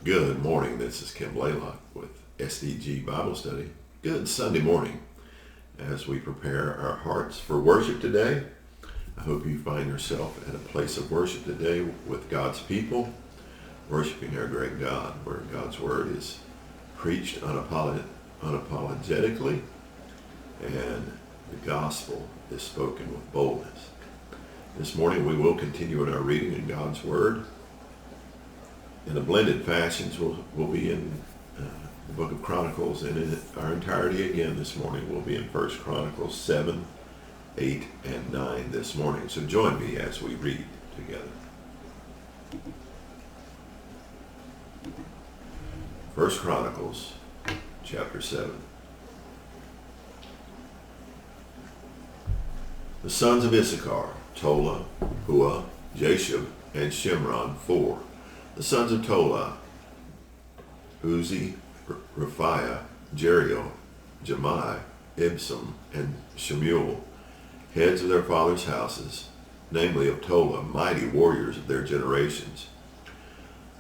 Good morning. This is Kim Blaylock with SDG Bible Study. Good Sunday morning as we prepare our hearts for worship today. I hope you find yourself at a place of worship today with God's people, worshiping our great God, where God's Word is preached unapologetically and the gospel is spoken with boldness. This morning we will continue in our reading in God's Word. In a blended fashions, we'll be in the book of Chronicles, and in our entirety again this morning we'll be in 1 Chronicles 7, 8, and 9 this morning. So join me as we read together. 1 Chronicles chapter 7. The sons of Issachar, Tola, Puah, Jashub, and Shimron, 4. The sons of Tola, Uzi, Raphiah, Jeriel, Jemai, Ibsam, and Shemuel, heads of their fathers' houses, namely of Tola, mighty warriors of their generations.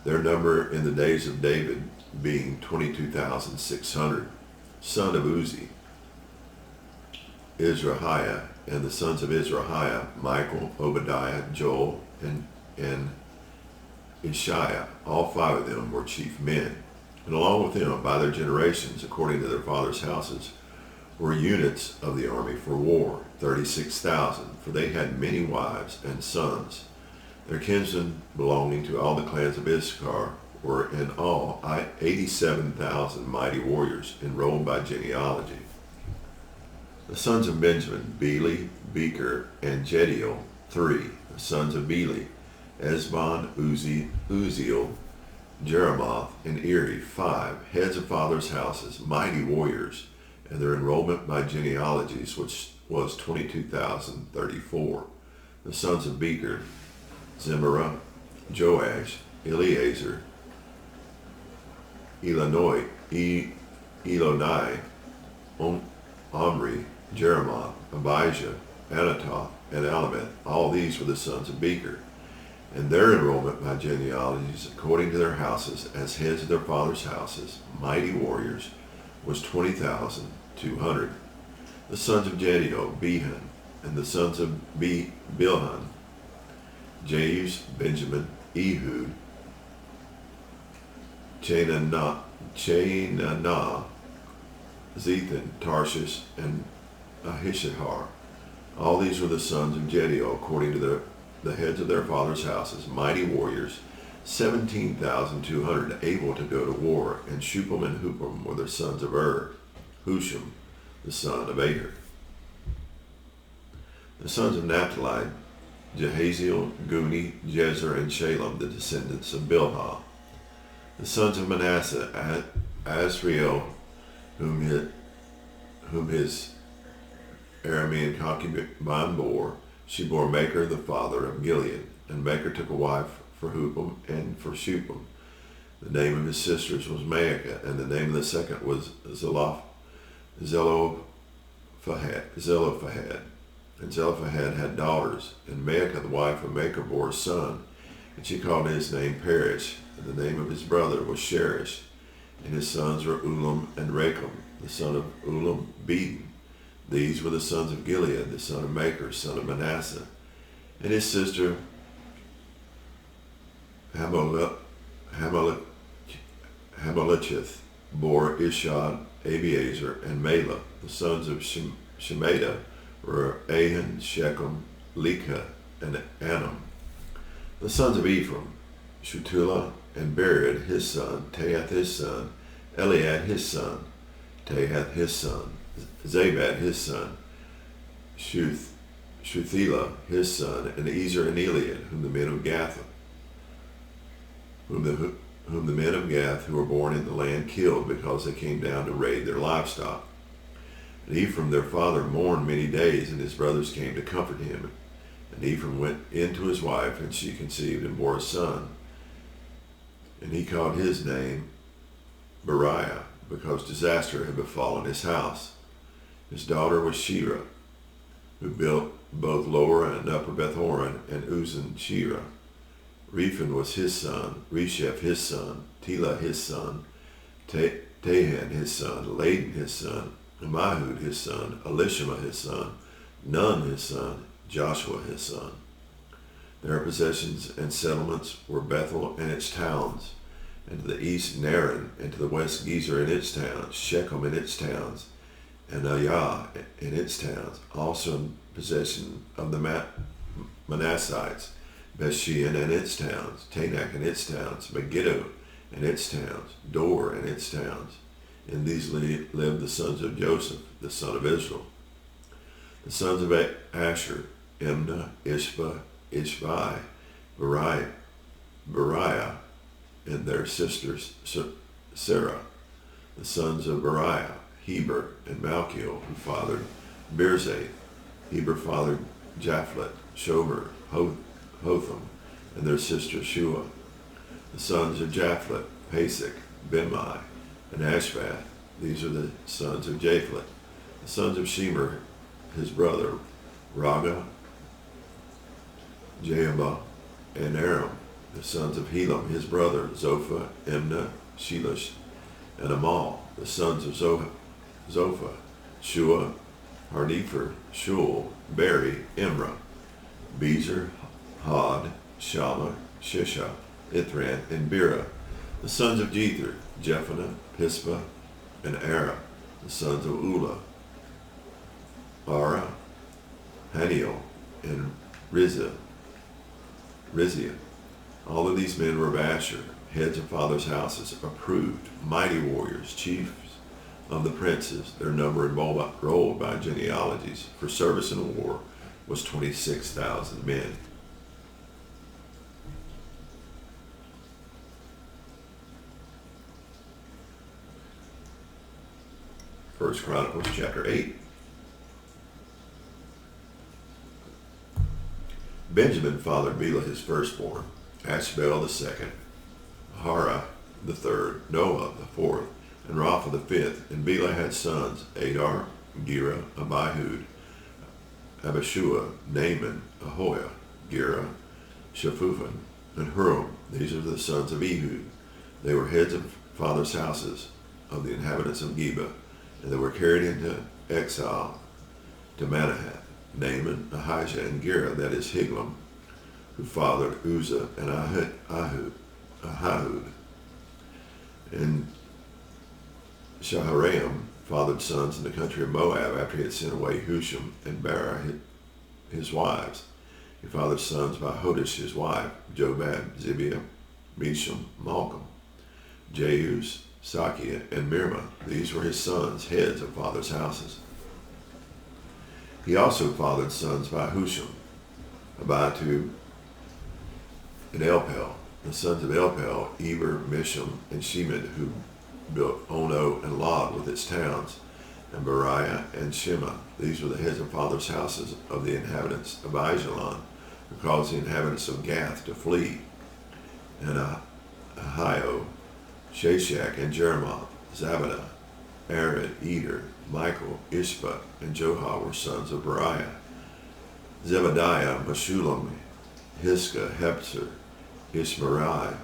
Their number in the days of David being 22,600. Son of Uzi, Izrahiah, and the sons of Izrahiah, Michael, Obadiah, Joel, and Ishiah. All 5 of them were chief men, and along with them, by their generations, according to their fathers' houses, were units of the army for war, 36,000, for they had many wives and sons. Their kinsmen belonging to all the clans of Issachar were in all 87,000 mighty warriors, enrolled by genealogy. The sons of Benjamin, Beli, Becher, and Jediel, 3. The sons of Beli, Esbon, Uziel, Jeremoth, and Eri, 5, heads of fathers' houses, mighty warriors, and their enrollment by genealogies, which was 22,034. The sons of Becher, Zemerah, Joash, Eleazar, Elonai, Omri, Jeremoth, Abijah, Anatoth, and Alameth. All these were the sons of Becher, and their enrollment by genealogies according to their houses as heads of their fathers' houses, mighty warriors, was 20,200. The sons of Jediel, Behan, and the sons of Bilhan, Jaus, Benjamin, Ehud, Chenanah, Zethan, Tarshish, and Ahishahar. All these were the sons of Jediel according to the heads of their fathers' houses, mighty warriors, 17,200, able to go to war, and Shupam and Hupam were the sons of Husham, the son of Aher. The sons of Naphtali, Jehaziel, Guni, Jezer, and Shalem, the descendants of Bilhah. The sons of Manasseh, Asriel, whom his Aramean concubine bore. She bore Machir, the father of Gilead, and Machir took a wife for Hupam and for Shupam. The name of his sisters was Maacah, and the name of the second was Zelophehad. And Zelophehad had daughters, and Maacah, the wife of Machir, bore a son, and she called his name Perish, and the name of his brother was Sherish, and his sons were Ulam and Racham, the son of Ulam, Beden. These were the sons of Gilead, the son of Machir, son of Manasseh, and his sister Hamelecheth bore Ishad, Abiezer, and Mela. The sons of Shemaiah were Ahan, Shechem, Lekah, and Anam. The sons of Ephraim, Shutelah, and Bered his son, Tahath his son, Eliad his son, Tahath his son, Zabad his son, Shuthelah his son, and Ezer and Eliad, whom the men of Gath who were born in the land killed, because they came down to raid their livestock. And Ephraim their father mourned many days, and his brothers came to comfort him. And Ephraim went in to his wife, and she conceived and bore a son. And he called his name Beriah, because disaster had befallen his house. His daughter was Shira, who built both Lower and Upper Beth-horon and Uzan Shira, Rephan was his son, Resheph his son, Tela his son, Tahan his son, Laden his son, Ammihud his son, Elishama his son, Nun his son, Joshua his son. Their possessions and settlements were Bethel and its towns, and to the east Naran, and to the west Gezer and its towns, Shechem and its towns, and Ayah and its towns, also in possession of the Manassites, Bethshean and its towns, Tanakh and its towns, Megiddo and its towns, Dor and its towns. In these lived the sons of Joseph, the son of Israel. The sons of Asher, Imnah, Ishbah, Ishbai, Beriah, and their sisters Sarah. The sons of Beriah, Heber and Malchiel, who fathered Birzah. Heber fathered Japhlet, Shomer, Hotham, and their sister Shua. The sons of Japhlet, Pasek, Bimai, and Ashvath. These are the sons of Japhlet. The sons of Shemer, his brother, Raga, Jehabah, and Aram. The sons of Helam, his brother, Zophah, Imnah, Shelish, and Amal. The sons of Zophah, Shua, Harnefer, Shul, Beri, Imrah, Bezer, Had, Shammah, Shisha, Ithran, and Bera. The sons of Jether, Jephanah, Pispa, and Ara. The sons of Ulah, Ara, Haniel, and Rizia. All of these men were of Asher, heads of fathers' houses, approved, mighty warriors, chiefs of the princes. Their number enrolled by genealogies for service in war was 26,000 men. First Chronicles chapter 8. Benjamin fathered Bela his firstborn, Ashbel the second, Hara the third, Noah the fourth, and Rapha the fifth. And Bela had sons, Adar, Gera, Abihud, Abishua, Naaman, Ahoah, Gera, Shaphupan, and Huram. These are the sons of Ehud. They were heads of fathers' houses of the inhabitants of Geba, and they were carried into exile to Manahath. Naaman, Ahijah, and Gera, that is Higlam, who fathered Uzzah and Ahihud. And Shaharaim fathered sons in the country of Moab after he had sent away Husham and Barah, his wives. He fathered sons by Hodesh, his wife, Jobab, Zibiah, Mesham, Malcolm, Jeuz, Sakia, and Mirma. These were his sons, heads of fathers' houses. He also fathered sons by Husham, Abitu, and Elpel. The sons of Elpel, Eber, Misham, and Shemed, who built Ono and Lod with its towns, and Beriah and Shema. These were the heads of fathers' houses of the inhabitants of Ajalon, who caused the inhabitants of Gath to flee, and Ahio, Shashak, and Jeremoth, Zabadah, Arad, Eder, Michael, Ishba, and Johah were sons of Beriah. Zebadiah, Meshulam, Hiska, Hepzer, Ishmerai,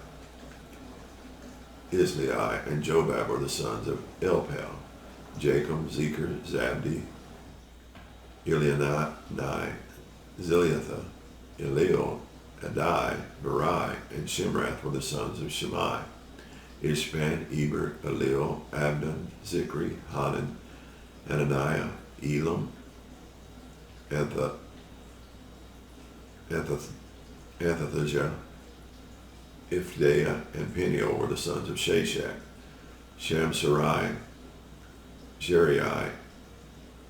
Islai, and Jobab were the sons of Elpel. Jacob, Zecher, Zabdi, Elianai, Ziliatha, Eliel, Adai, Berai, and Shimrath were the sons of Shammai. Ishban, Eber, Eliel, Abdon, Zikri, Hanan, Ananiah, Elam, Anthethijah, Ifdeah, and Peniel were the sons of Shashak. Shamsarai, Jerai,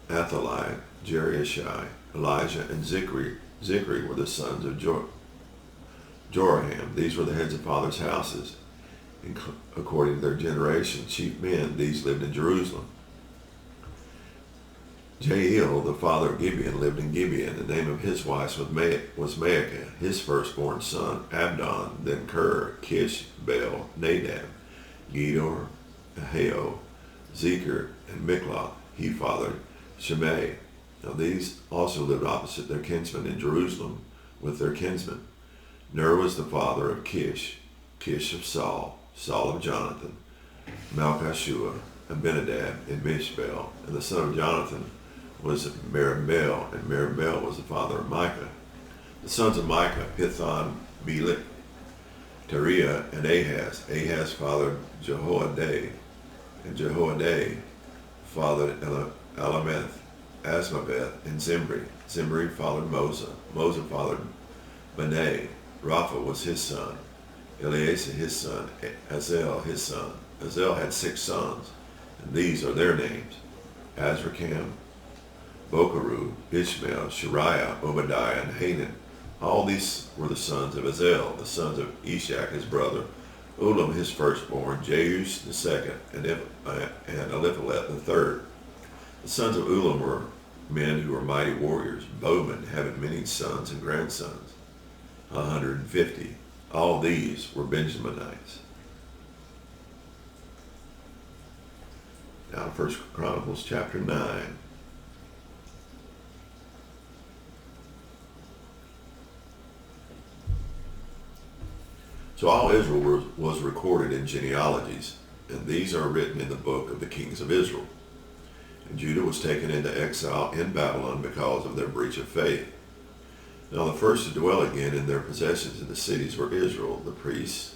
Athaliah, Jeriashai, Elijah, and Zikri. Zikri were the sons of Joraham. These were the heads of fathers' houses. According to their generation, chief men, these lived in Jerusalem. Jael, the father of Gibeon, lived in Gibeon. The name of his wife was Maacah. His firstborn son, Abdon, then Ker, Kish, Baal, Nadab, Gedor, Ahio, Zecher, and Mikloth. He fathered Shimei. Now these also lived opposite their kinsmen in Jerusalem with their kinsmen. Ner was the father of Kish, Kish of Saul, Saul of Jonathan, Malchishua, Abinadab, and Mishbel. And the son of Jonathan was Meribel, and Meribel was the father of Micah. The sons of Micah, Pithon, Belek, Teriah, and Ahaz. Ahaz fathered Jehoiada, and Jehoiada fathered Alameth, Asmaveth, and Zimri. Zimri fathered Mosa. Mosa fathered Benai. Rapha was his son. Eleazar his son. Azel his son. Azel had 6 sons, and these are their names: Azrikam, Bokeru, Ishmael, Shariah, Obadiah, and Hanan. All these were the sons of Azel, the sons of Ishak his brother, Ulam his firstborn, Jeus the second, and Eliphalet the third. The sons of Ulam were men who were mighty warriors, bowmen, having many sons and grandsons, 150. All these were Benjaminites. Now 1 Chronicles chapter 9. So all Israel was recorded in genealogies, and these are written in the book of the kings of Israel. And Judah was taken into exile in Babylon because of their breach of faith. Now the first to dwell again in their possessions in the cities were Israel, the priests,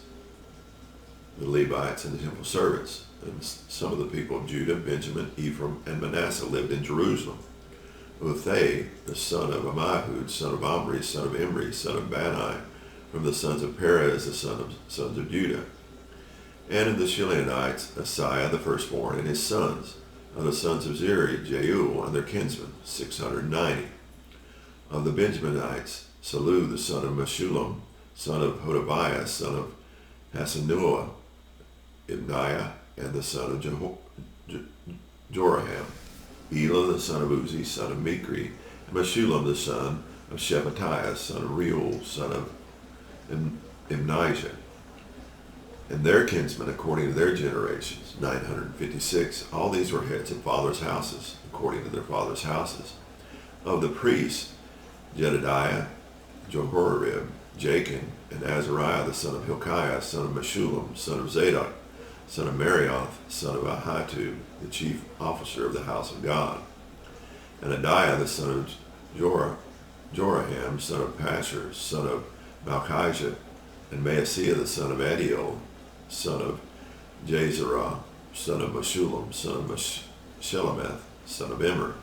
the Levites, and the temple servants. And some of the people of Judah, Benjamin, Ephraim, and Manasseh lived in Jerusalem. Uthai, the son of Ammihud, son of Omri, son of Imri, son of Bani, from the sons of Perez, the sons of Judah. And in the Shilonites, Asaiah the firstborn, and his sons. Of the sons of Zeri, Jeuel, and their kinsmen, 690. Of the Benjaminites, Salu the son of Meshullam, son of Hodaviah, son of Hasanuah, Ibniah, and the son of Joraham, Elah the son of Uzi, son of Mikri, and Meshullam the son of Shephatiah, son of Reuel, son of Imnijah, and their kinsmen according to their generations, 956. All these were heads of fathers' houses, according to their fathers' houses. Of the priests, Jedediah, Johorib, Jachin, and Azariah the son of Hilkiah, son of Meshullam, son of Zadok, son of Marioth, son of Ahitub, the chief officer of the house of God, and Adiah the son of Joraham, son of Pashur, son of Malchijah, and Maaseiah the son of Adiel, son of Jezerah, son of Meshullam, son of Shelemeth, son of Immer,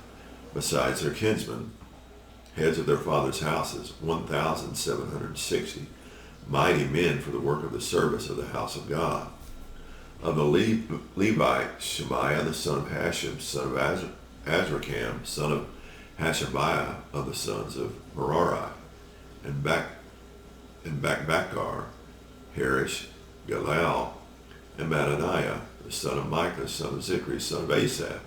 besides their kinsmen, heads of their fathers' houses, 1,760, mighty men for the work of the service of the house of God. Of the Levites, Shemaiah the son of Hashab, son of Azrikam, son of Hashabiah, of the sons of Merari, and Bakbakar, Harish, Galal, and Mattaniah, the son of Micah, son of Zikri, son of Asaph,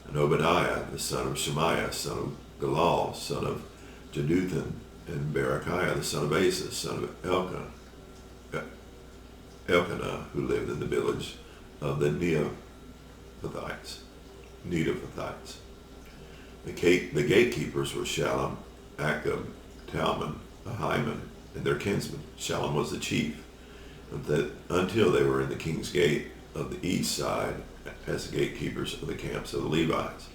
and Obadiah, the son of Shemaiah, son of Galal, son of Jeduthun, and Berechiah, the son of Asa, son of Elkanah, who lived in the village of the Netophathites. The gatekeepers were Shallum, Akub, Talmon, Ahiman, and their kinsmen. Shallum was the chief, until they were in the king's gate of the east side as the gatekeepers of the camps of the Levites.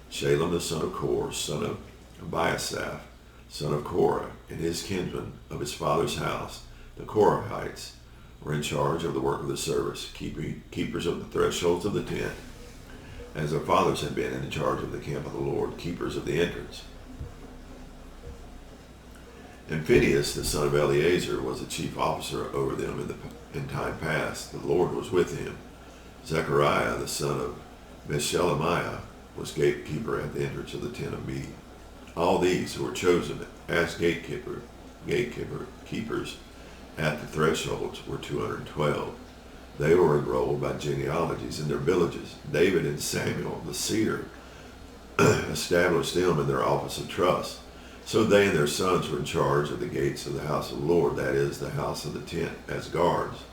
Shalem the son of Kor, son of Abiasaph, son of Korah, and his kinsmen of his father's house, the Korahites, were in charge of the work of the service, keepers of the thresholds of the tent, as their fathers had been in charge of the camp of the Lord, keepers of the entrance. And Phinehas, the son of Eleazar, was the chief officer over them in time past. The Lord was with him. Zechariah, the son of Meshelemiah, was gatekeeper at the entrance of the tent of meeting. All these who were chosen as gatekeepers at the thresholds were 212. They were enrolled by genealogies in their villages. David and Samuel, the seer, established them in their office of trust. So they and their sons were in charge of the gates of the house of the Lord, that is, the house of the tent, as guards.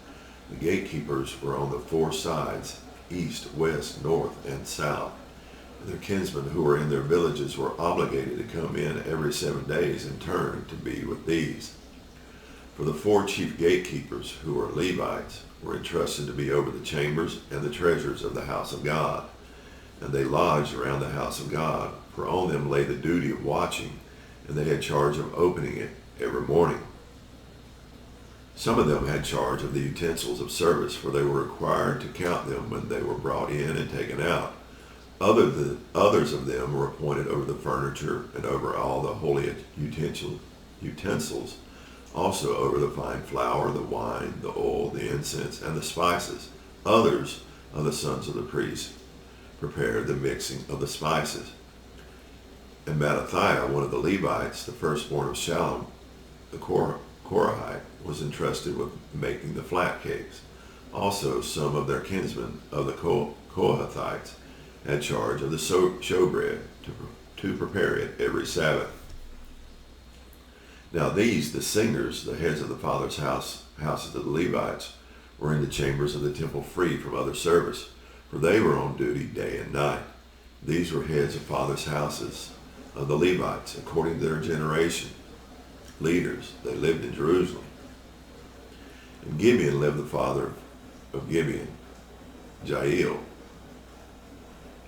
The gatekeepers were on the 4 sides, east, west, north, and south. And their kinsmen who were in their villages were obligated to come in every 7 days in turn to be with these. For the 4 chief gatekeepers, who were Levites, were entrusted to be over the chambers and the treasures of the house of God. And they lodged around the house of God, for on them lay the duty of watching, and they had charge of opening it every morning. Some of them had charge of the utensils of service, for they were required to count them when they were brought in and taken out. Others of them were appointed over the furniture and over all the holy utensils, also over the fine flour, the wine, the oil, the incense, and the spices. Others of the sons of the priests prepared the mixing of the spices. And Mattathiah, one of the Levites, the firstborn of Shallum, the Korahite, was entrusted with making the flat cakes. Also, some of their kinsmen of the Kohathites had charge of the showbread to prepare it every Sabbath. Now these, the singers, the heads of the fathers' houses of the Levites, were in the chambers of the temple free from other service, for they were on duty day and night. These were heads of fathers' houses of the Levites, according to their generation. Leaders, they lived in Jerusalem. In Gibeon lived the father of Gibeon, Jael,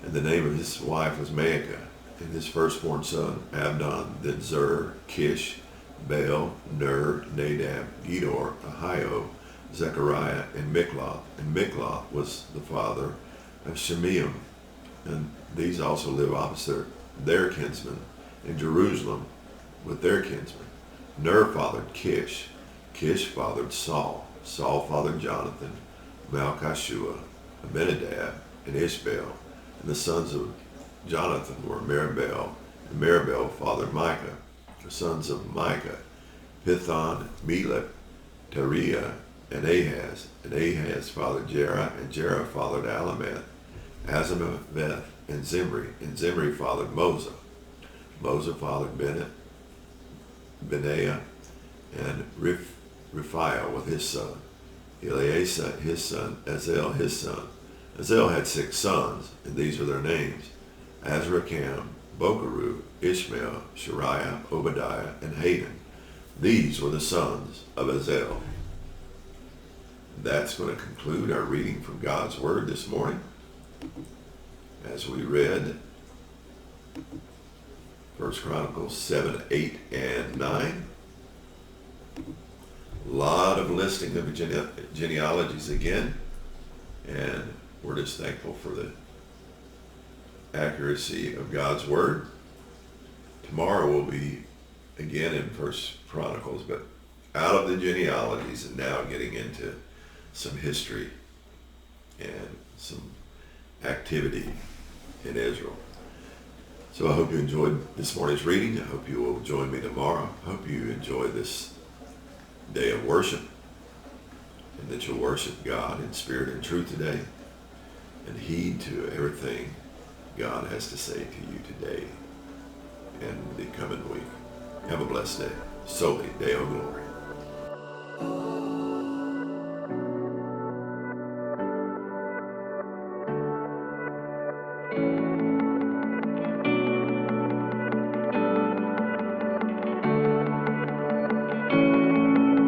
and the name of his wife was Maacah, and his firstborn son, Abdon, then Zur, Kish, Baal, Ner, Nadab, Gedor, Ahio, Zechariah, and Mikloth. And Mikloth was the father of Shemeam. And these also live opposite their kinsmen in Jerusalem with their kinsmen. Ner fathered Kish. Kish fathered Saul. Saul fathered Jonathan, Malchishua, Abinadab, and Ishbaal. And the sons of Jonathan were Meribel, and Meribel fathered Micah. The sons of Micah, Pithon, Melech, Teriah, and Ahaz. And Ahaz fathered Jerah, and Jerah fathered Alameth, Azamaveth, and Zimri. And Zimri fathered Moza. Moza fathered Benaiah, and Rephiah with his son, Eleazar his son, Azel his son. Azel had 6 sons, and these are their names: Azrikam, Bokeru, Ishmael, Shariah, Obadiah, and Hayden. These were the sons of Azel. That's going to conclude our reading from God's Word this morning. As we read 1 Chronicles 7, 8, and 9. A lot of listing of genealogies again, and we're just thankful for the accuracy of God's Word. Tomorrow we'll be again in 1 Chronicles, but out of the genealogies and now getting into some history and some activity in Israel. So I hope you enjoyed this morning's reading. I hope you will join me tomorrow. I hope you enjoy this day of worship, and that you'll worship God in spirit and truth today, and heed to everything God has to say to you today and the coming week. Have a blessed day. Soli Deo Gloria.